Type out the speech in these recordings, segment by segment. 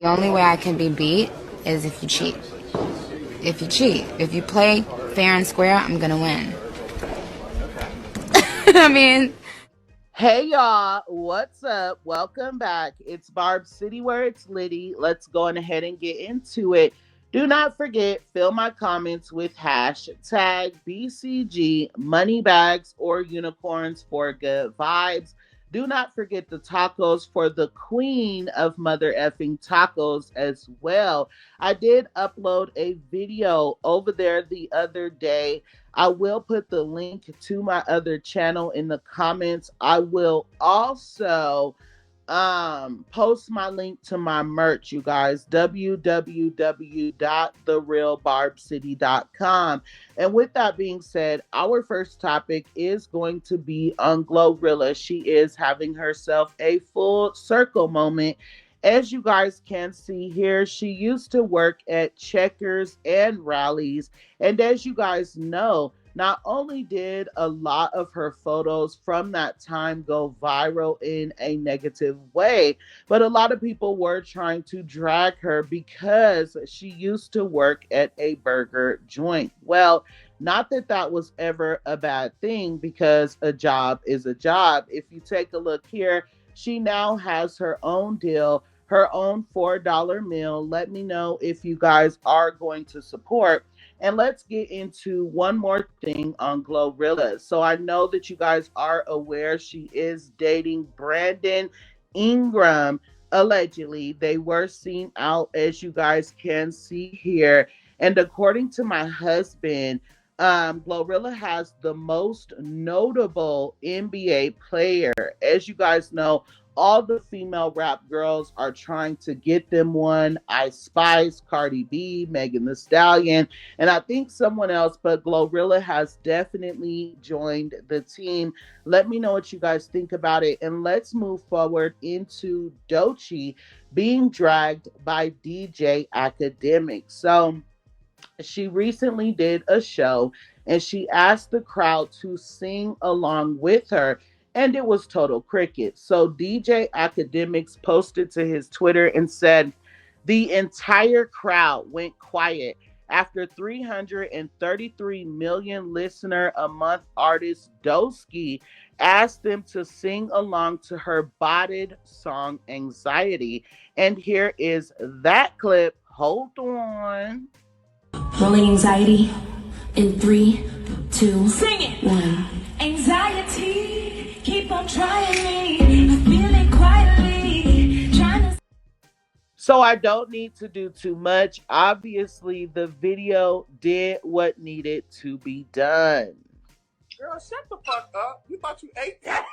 The only way I can be beat is if you cheat. If you cheat. If you play fair and square, I'm going to win. I mean... Hey y'all, what's up? Welcome back. It's Barb City where it's litty. Let's go on ahead and get into it. Do not forget, fill my comments with hashtag BCG, money bags or unicorns for good vibes. Do not forget the tacos for the queen of mother effing tacos as well. I did upload a video over there the other day. I will put the link to my other channel in the comments. I will also post my link to my merch, you guys, www.therealbarbcity.com. And with that being said, our first topic is going to be on Glorilla. She is having herself a full circle moment. As you guys can see here, she used to work at Checkers and Rallies. And as you guys know, not only did a lot of her photos from that time go viral in a negative way, but a lot of people were trying to drag her because she used to work at a burger joint. Well, not that that was ever a bad thing, because a job is a job. If you take a look here, she now has her own deal, her own $4 meal. Let me know if you guys are going to support. And let's get into one more thing on Glorilla. So I know that you guys are aware she is dating Brandon Ingram. Allegedly, they were seen out, as you guys can see here. And according to my husband, Glorilla has the most notable NBA player. As you guys know, all the female rap girls are trying to get them one. Ice Spice, Cardi B, Megan Thee Stallion, and I think someone else, but Glorilla has definitely joined the team. Let me know what you guys think about it. And let's move forward into Doechii being dragged by DJ Akademiks. So she recently did a show and she asked the crowd to sing along with her, and it was total cricket. So DJ Akademiks posted to his Twitter and said, the entire crowd went quiet after 333 million listener a month artist Doechii asked them to sing along to her botted song Anxiety. And here is that clip. Hold on. Rolling Anxiety in 3, 2, sing it. 1. Anxiety, keep on trying me. I feel it quietly, trying to. So I don't need to do too much. Obviously, the video did what needed to be done. Girl, shut the fuck up. You thought you ate that?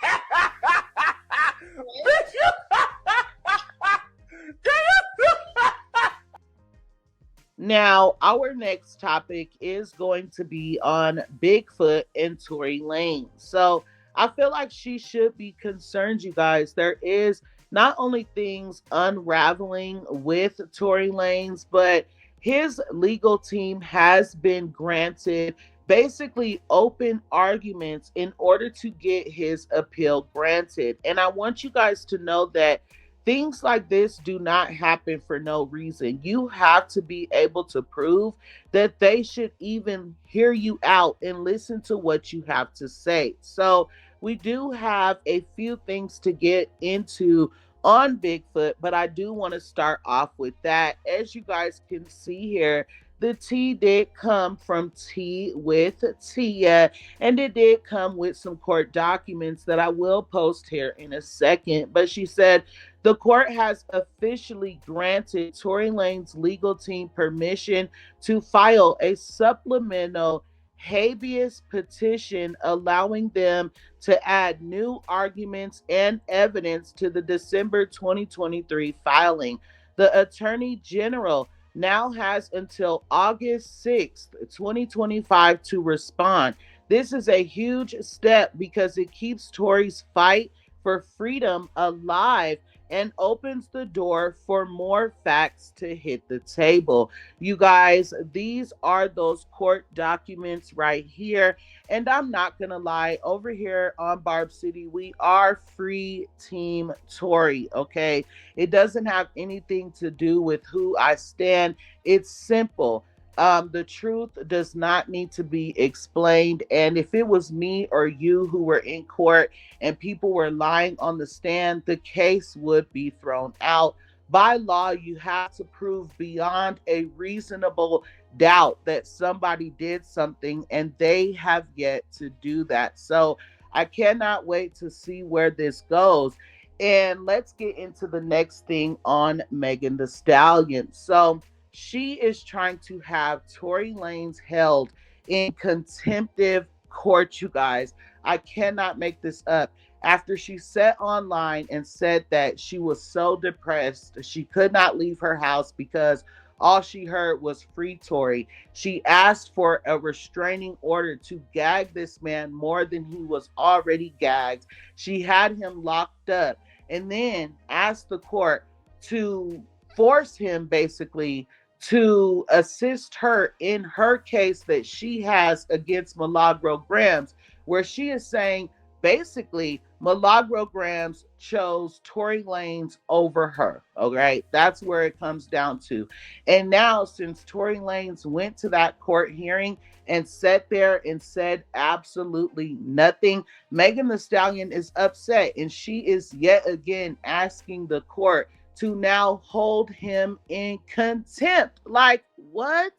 Now, our next topic is going to be on Bigfoot and Tory Lanez. So I feel like she should be concerned, you guys. There is not only things unraveling with Tory Lanez, but his legal team has been granted basically open arguments in order to get his appeal granted. And I want you guys to know that things like this do not happen for no reason. You have to be able to prove that they should even hear you out and listen to what you have to say. So we do have a few things to get into on Bigfoot, but I do want to start off with that. As you guys can see here, the tea did come from Tea with Tia, and it did come with some court documents that I will post here in a second. But she said the court has officially granted Tory Lanez's legal team permission to file a supplemental habeas petition, allowing them to add new arguments and evidence to the December 2023 filing. The Attorney General now has until August 6th, 2025 to respond. This is a huge step because it keeps Tory's fight for freedom alive and opens the door for more facts to hit the table. You guys, these are those court documents right here. And I'm not going to lie, over here on Barb City, we are free team Tory, okay? It doesn't have anything to do with who I stand. It's simple. The truth does not need to be explained. And if it was me or you who were in court and people were lying on the stand, the case would be thrown out. By law, you have to prove beyond a reasonable doubt that somebody did something, and they have yet to do that. So I cannot wait to see where this goes. And let's get into the next thing on Megan Thee Stallion. So she is trying to have Tory Lanez held in contemptive court, you guys. I cannot make this up. After she sat online and said that she was so depressed, she could not leave her house because all she heard was free Tory. She asked for a restraining order to gag this man more than he was already gagged. She had him locked up and then asked the court to force him basically to assist her in her case that she has against Milagro Grams, where she is saying basically Milagro Grams chose Tory Lanez over her. Okay, that's where it comes down to. And now, since Tory Lanez went to that court hearing and sat there and said absolutely nothing, Megan Thee Stallion is upset, and she is yet again asking the court to now hold him in contempt. Like, what?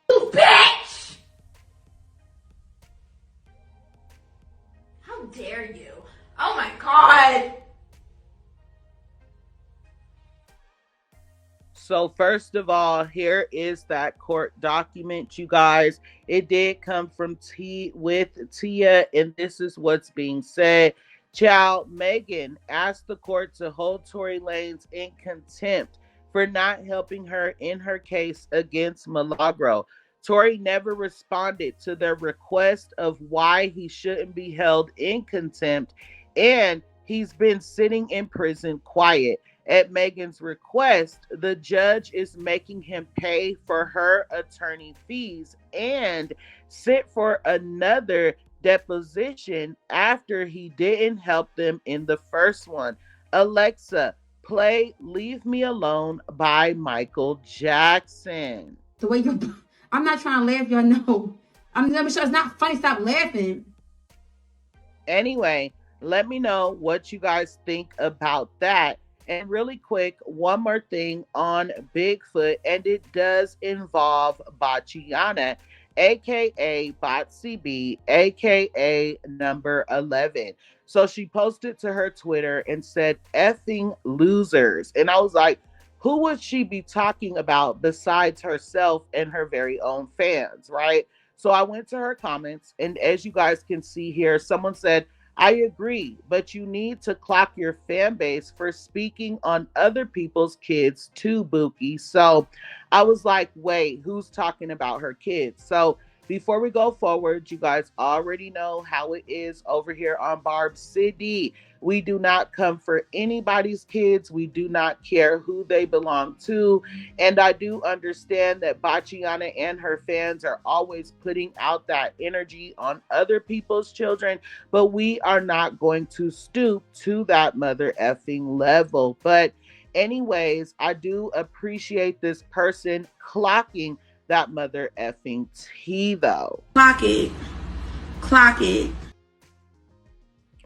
You bitch! How dare you? Oh my god! So first of all, here is that court document, you guys. It did come from Tia, and this is what's being said. Child, Megan asked the court to hold Tory Lanez in contempt for not helping her in her case against Milagro. Tory never responded to their request of why he shouldn't be held in contempt, and he's been sitting in prison quiet. At Megan's request, the judge is making him pay for her attorney fees and sit for another deposition after he didn't help them in the first one. Alexa, play Leave Me Alone by Michael Jackson. The way you, I'm not trying to laugh, y'all know. I'm sure it's not funny. Stop laughing. Anyway, let me know what you guys think about that. And really quick, one more thing on Bigfoot, and it does involve Bachiana, aka Botsy B, aka number 11. So she posted to her Twitter and said, effing losers. And I was like, who would she be talking about besides herself and her very own fans, right? So I went to her comments, and as you guys can see here, someone said, I agree, but you need to clock your fan base for speaking on other people's kids too, Buki. So I was like, wait, who's talking about her kids? So before we go forward, you guys already know how it is over here on Barb City. We do not come for anybody's kids. We do not care who they belong to. And I do understand that Bachiana and her fans are always putting out that energy on other people's children, but we are not going to stoop to that mother effing level. But anyways, I do appreciate this person clocking that mother effing tea though. Clock it. Clock it.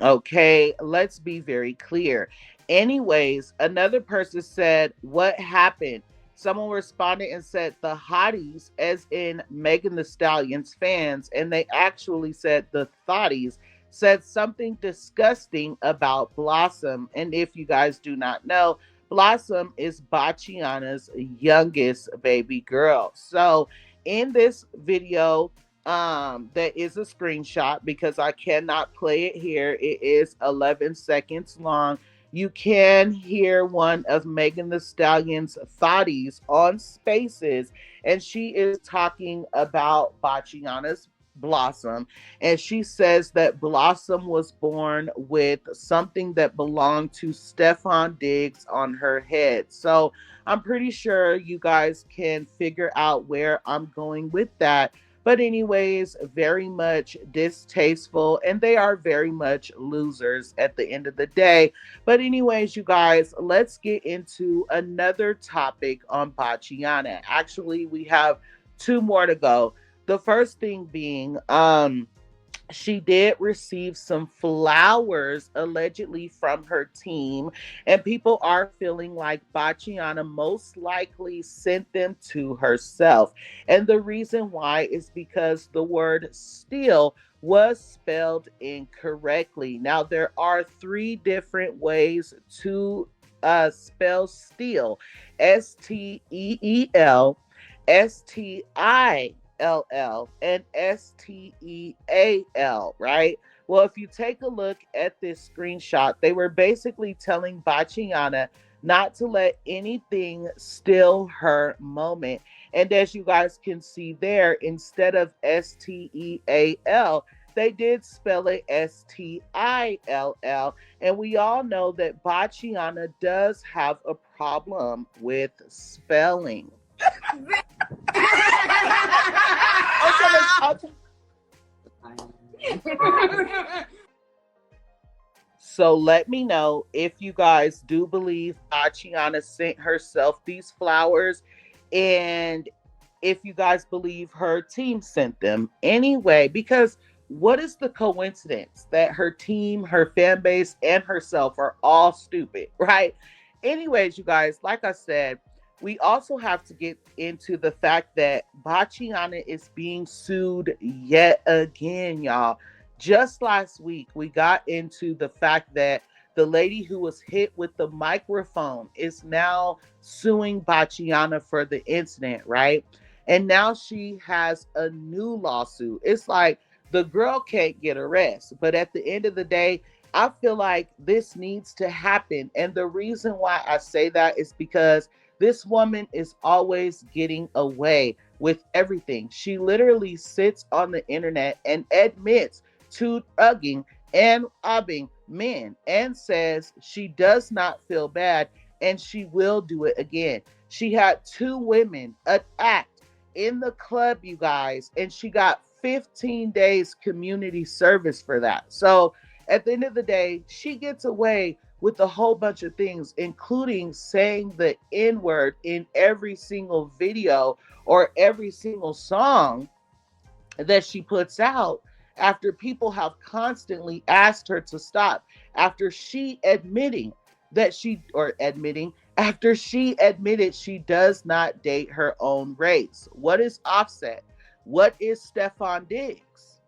Okay, let's be very clear. Anyways, another person said, what happened? Someone responded and said the hotties, as in Megan Thee Stallion's fans, and they actually said the thotties, said something disgusting about Blossom. And if you guys do not know, Blossom is Bachiana's youngest baby girl. So in this video, that is a screenshot because I cannot play it here. It is 11 seconds long. You can hear one of Megan Thee Stallion's thotties on Spaces, and she is talking about Bachiana's Blossom. And she says that Blossom was born with something that belonged to Stefan Diggs on her head. So I'm pretty sure you guys can figure out where I'm going with that. But anyways, very much distasteful, and they are very much losers at the end of the day. But anyways, you guys, let's get into another topic on Bachiana. Actually, we have two more to go. The first thing being, she did receive some flowers allegedly from her team, and people are feeling like Bachiana most likely sent them to herself. And the reason why is because the word steal was spelled incorrectly. Now, there are three different ways to spell steal: Steel, Still, and Steal, right? Well, if you take a look at this screenshot, they were basically telling Bachiana not to let anything steal her moment. And as you guys can see there, instead of Steal, they did spell it Still. And we all know that Bachiana does have a problem with spelling. So let me know if you guys do believe Bachiana sent herself these flowers, and if you guys believe her team sent them anyway, because what is the coincidence that her team, her fan base, and herself are all stupid, right? Anyways, you guys, like I said, we also have to get into the fact that Bachiana is being sued yet again, y'all. Just last week, we got into the fact that the lady who was hit with the microphone is now suing Bachiana for the incident, right? And now she has a new lawsuit. It's like the girl can't get arrested. But at the end of the day, I feel like this needs to happen. And the reason why I say that is because this woman is always getting away with everything. She literally sits on the internet and admits to drugging and robbing men and says she does not feel bad and she will do it again. She had two women attacked in the club, you guys, and she got 15 days community service for that. So at the end of the day, she gets away with a whole bunch of things, including saying the N-word in every single video or every single song that she puts out, after people have constantly asked her to stop, after she admitted she does not date her own race. What is Offset? What is Stefan Diggs?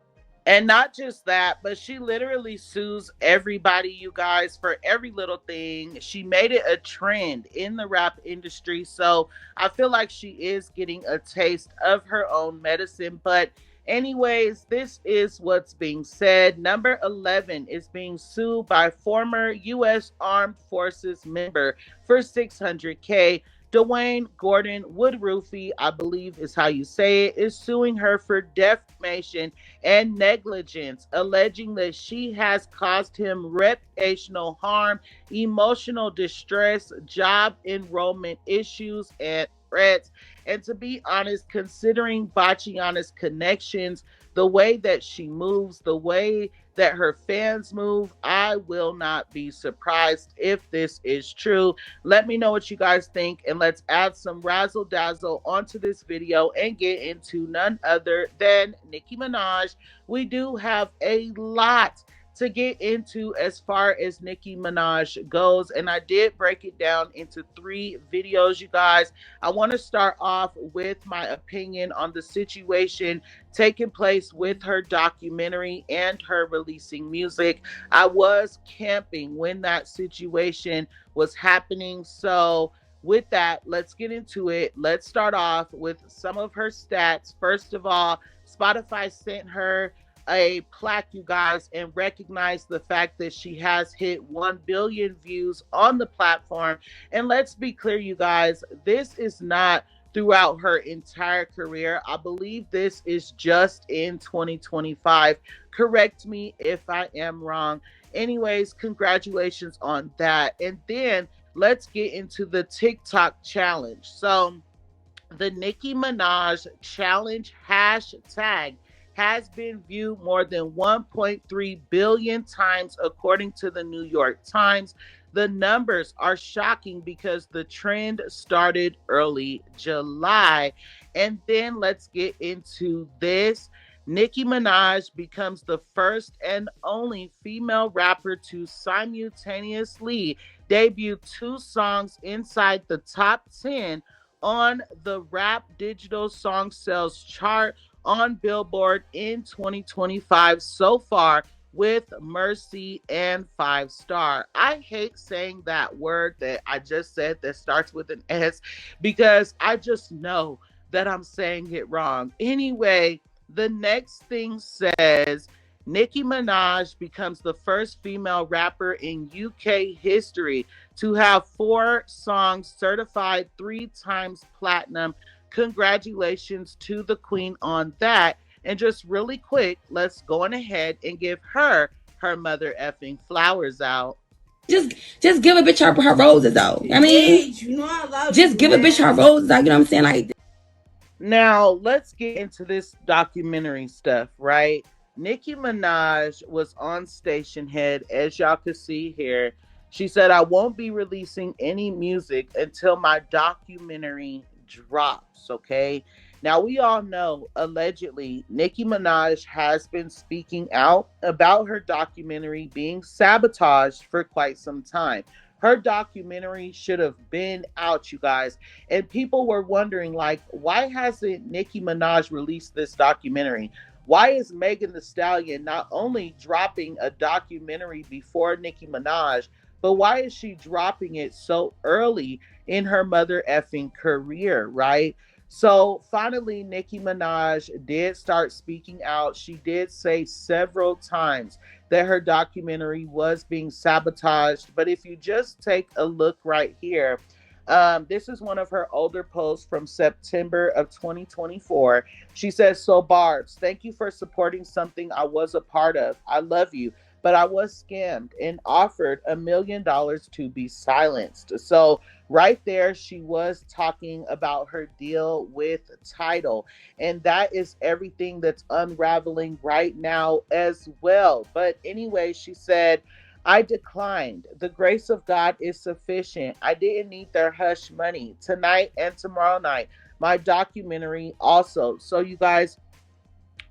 And not just that, but she literally sues everybody, you guys, for every little thing. She made it a trend in the rap industry. So I feel like she is getting a taste of her own medicine. But anyways, this is what's being said. Number 11 is being sued by former U.S. Armed Forces member for $600K. Dwayne Gordon Woodruffy, I believe is how you say it, is suing her for defamation and negligence, alleging that she has caused him reputational harm, emotional distress, job enrollment issues, and threats. And to be honest, considering Bachiana's connections, the way that she moves, the way that her fans move, I will not be surprised if this is true. Let me know what you guys think, and let's add some razzle dazzle onto this video and get into none other than Nicki Minaj. We do have a lot to get into as far as Nicki Minaj goes, and I did break it down into 3 videos, you guys. I want to start off with my opinion on the situation taking place with her documentary and her releasing music. I was camping when that situation was happening, so with that, let's get into it. Let's start off with some of her stats. First of all, Spotify sent her a plaque, you guys, and recognize the fact that she has hit 1 billion views on the platform. And let's be clear, you guys, this is not throughout her entire career. I believe this is just in 2025. Correct me if I am wrong. Anyways, congratulations on that. And then let's get into the TikTok challenge. So, the Nicki Minaj challenge hashtag has been viewed more than 1.3 billion times, according to the New York Times. The numbers are shocking because the trend started early July. And then let's get into this. Nicki Minaj becomes the first and only female rapper to simultaneously debut two songs inside the top 10 on the Rap Digital Song Sales chart on Billboard in 2025 so far, with Mercy and Five Star. I hate saying that word that I just said that starts with an S because I just know that I'm saying it wrong. Anyway, the next thing says Nicki Minaj becomes the first female rapper in UK history to have 4 songs certified 3 times platinum. Congratulations to the queen on that. And just really quick, let's go on ahead and give her mother effing flowers out. Just give a bitch her roses though. I mean, you know I love just give a bitch her roses out. You know what I'm saying? Like, now let's get into this documentary stuff, right? Nicki Minaj was on Station Head, as y'all can see here. She said, "I won't be releasing any music until my documentary drops," okay? Now, we all know, allegedly, Nicki Minaj has been speaking out about her documentary being sabotaged for quite some time. Her documentary should have been out, you guys. And people were wondering, like, why hasn't Nicki Minaj released this documentary? Why is Megan Thee Stallion not only dropping a documentary before Nicki Minaj, but why is she dropping it so early in her mother effing career, right? So finally, Nicki Minaj did start speaking out. She did say several times that her documentary was being sabotaged. But if you just take a look right here, this is one of her older posts from September of 2024. She says, "So Barbs, thank you for supporting something I was a part of. I love you. But I was scammed and offered $1 million to be silenced." So right there, she was talking about her deal with Tidal. And that is everything that's unraveling right now as well. But anyway, she said, "I declined. The grace of God is sufficient. I didn't need their hush money tonight and tomorrow night. My documentary also." So you guys,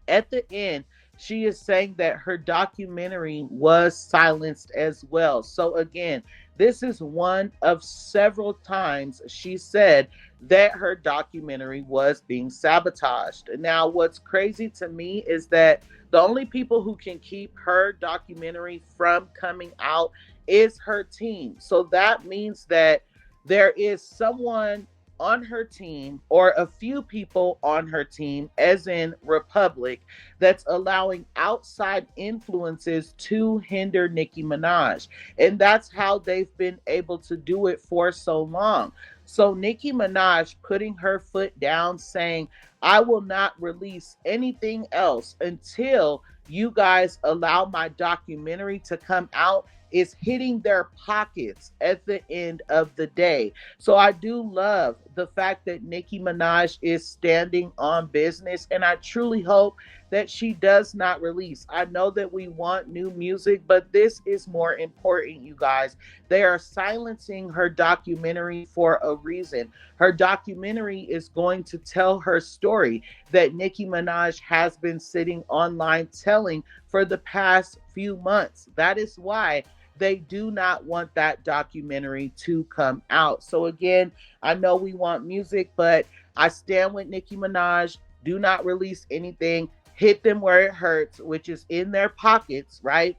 at the end, she is saying that her documentary was silenced as well. So again, this is one of several times she said that her documentary was being sabotaged. Now, what's crazy to me is that the only people who can keep her documentary from coming out is her team. So that means that there is someone on her team, or a few people on her team, as in Republic, that's allowing outside influences to hinder Nicki Minaj. And that's how they've been able to do it for so long. So Nicki Minaj putting her foot down, saying, "I will not release anything else until you guys allow my documentary to come out," is hitting their pockets at the end of the day. So I do love the fact that Nicki Minaj is standing on business, and I truly hope that she does not release. I know that we want new music, but this is more important, you guys. They are silencing her documentary for a reason. Her documentary is going to tell her story that Nicki Minaj has been sitting online telling for the past few months. That is why they do not want that documentary to come out. So again, I know we want music, but I stand with Nicki Minaj. Do not release anything. Hit them where it hurts, which is in their pockets, right?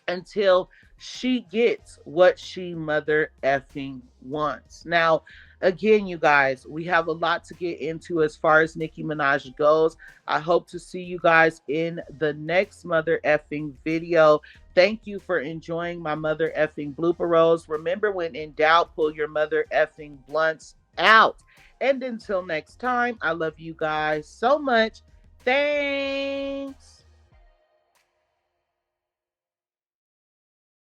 Until she gets what she mother effing wants. Now, again, you guys, we have a lot to get into as far as Nicki Minaj goes. I hope to see you guys in the next mother effing video. Thank you for enjoying my mother effing blooper rolls. Remember, when in doubt, pull your mother effing blunts out. And until next time, I love you guys so much. Thanks.